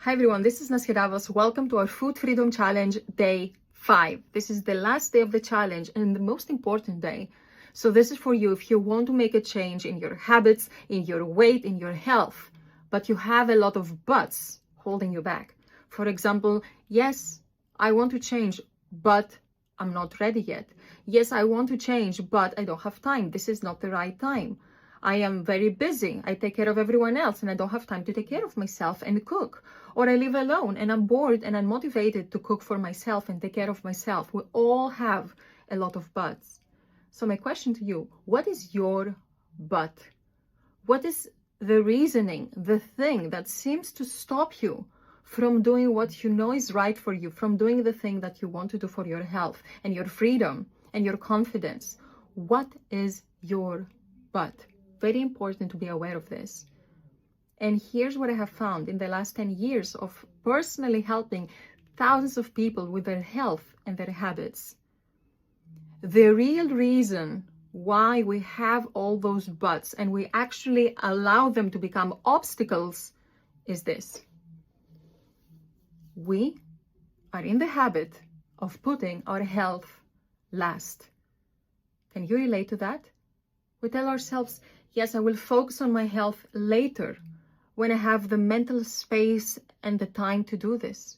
Hi everyone, this is Naskia Davos. Welcome to our Food Freedom Challenge Day 5. This is the last day of the challenge and the most important day. So this is for you if you want to make a change in your habits, in your weight, in your health, but you have a lot of buts holding you back. For example, yes, I want to change, but I'm not ready yet. Yes, I want to change, but I don't have time. This is not the right time. I am very busy. I take care of everyone else and I don't have time to take care of myself and cook. Or I live alone and I'm bored and unmotivated to cook for myself and take care of myself. We all have a lot of buts. So my question to you, what is your but? What is the reasoning, the thing that seems to stop you from doing what you know is right for you, from doing the thing that you want to do for your health and your freedom and your confidence? What is your but? Very important to be aware of this. And here's what I have found in the last 10 years of personally helping thousands of people with their health and their habits. The real reason why we have all those buts and we actually allow them to become obstacles is this. We are in the habit of putting our health last. Can you relate to that? We tell ourselves, yes, I will focus on my health later when I have the mental space and the time to do this.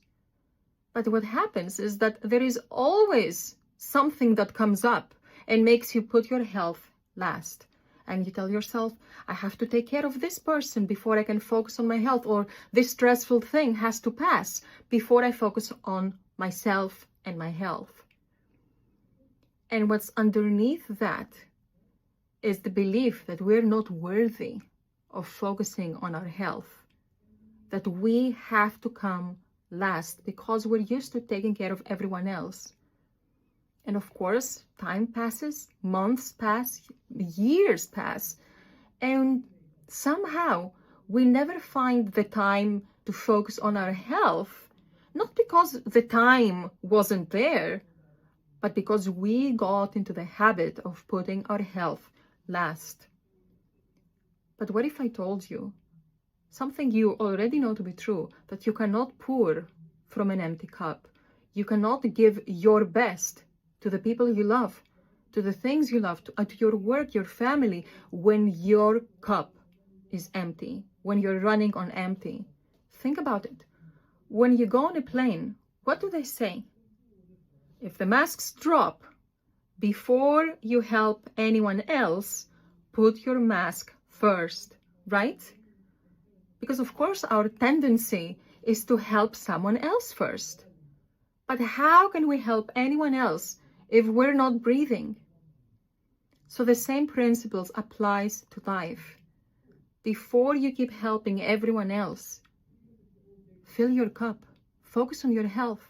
But what happens is that there is always something that comes up and makes you put your health last. And you tell yourself, I have to take care of this person before I can focus on my health, or this stressful thing has to pass before I focus on myself and my health. And what's underneath that is the belief that we're not worthy of focusing on our health, that we have to come last because we're used to taking care of everyone else. And of course, time passes, months pass, years pass, and somehow we never find the time to focus on our health, not because the time wasn't there, but because we got into the habit of putting our health last. But what if I told you something you already know to be true, that you cannot pour from an empty cup? You cannot give your best to the people you love, to the things you love, to your work, your family, when your cup is empty, when you're running on empty. Think about it. When you go on a plane, what do they say? If the masks drop, before you help anyone else, put your mask first, right? Because of course our tendency is to help someone else first. But how can we help anyone else if we're not breathing? So the same principles applies to life. Before you keep helping everyone else, fill your cup, focus on your health.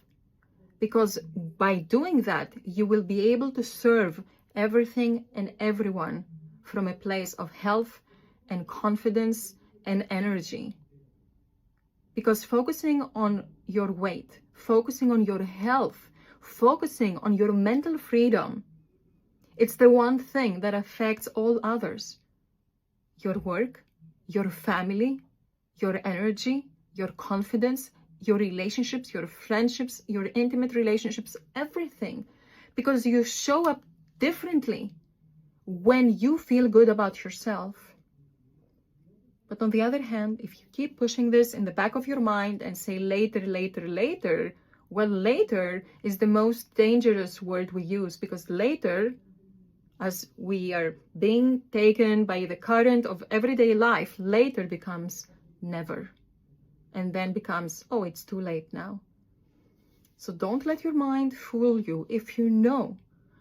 Because by doing that, you will be able to serve everything and everyone from a place of health and confidence and energy. Because focusing on your weight, focusing on your health, focusing on your mental freedom, it's the one thing that affects all others. Your work, your family, your energy, your confidence, your relationships, your friendships, your intimate relationships, everything. Because you show up differently when you feel good about yourself. But on the other hand, if you keep pushing this in the back of your mind and say later, later, later, well, later is the most dangerous word we use, because later, as we are being taken by the current of everyday life, later becomes never. And then becomes, oh, it's too late now. So don't let your mind fool you. If you know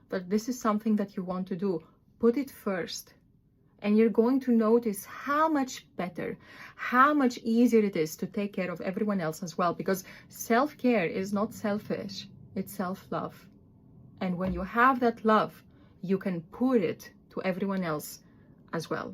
that this is something that you want to do, put it first. And you're going to notice how much better, how much easier it is to take care of everyone else as well. Because self-care is not selfish, it's self-love. And when you have that love, you can pour it to everyone else as well.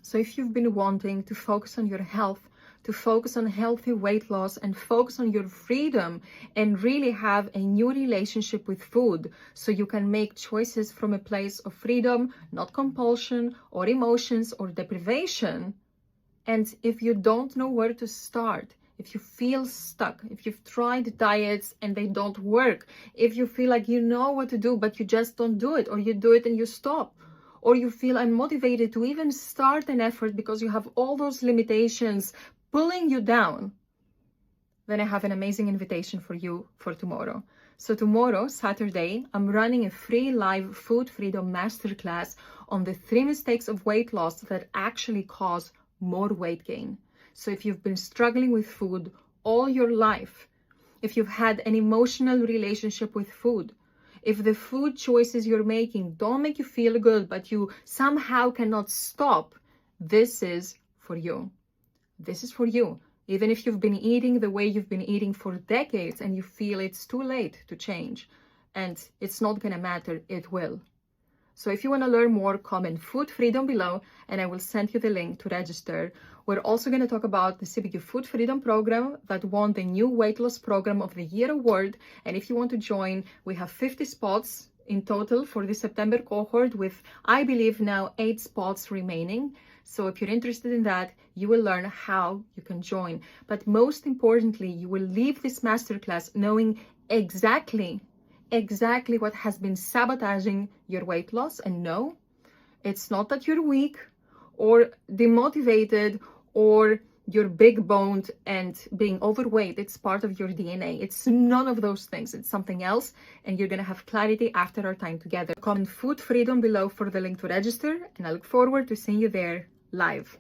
So if you've been wanting to focus on your health, to focus on healthy weight loss and focus on your freedom and really have a new relationship with food so you can make choices from a place of freedom, not compulsion or emotions or deprivation. And if you don't know where to start, if you feel stuck, if you've tried diets and they don't work, if you feel like you know what to do, but you just don't do it, or you do it and you stop, or you feel unmotivated to even start an effort because you have all those limitations pulling you down, then I have an amazing invitation for you for tomorrow. So tomorrow, Saturday, I'm running a free live food freedom masterclass on the 3 mistakes of weight loss that actually cause more weight gain. So if you've been struggling with food all your life, if you've had an emotional relationship with food, if the food choices you're making don't make you feel good, but you somehow cannot stop, this is for you. This is for you. Even if you've been eating the way you've been eating for decades and you feel it's too late to change and it's not going to matter, it will. So if you want to learn more, comment food freedom below and I will send you the link to register. We're also going to talk about the CBQ Food Freedom Program that won the new Weight Loss Program of the Year award. And if you want to join, we have 50 spots in total for the September cohort with, I believe now, 8 spots remaining. So if you're interested in that, you will learn how you can join. But most importantly, you will leave this masterclass knowing exactly what has been sabotaging your weight loss. And no, it's not that you're weak or demotivated or you're big boned and being overweight. It's part of your DNA. It's none of those things. It's something else. And you're going to have clarity after our time together. Comment food freedom below for the link to register. And I look forward to seeing you there live.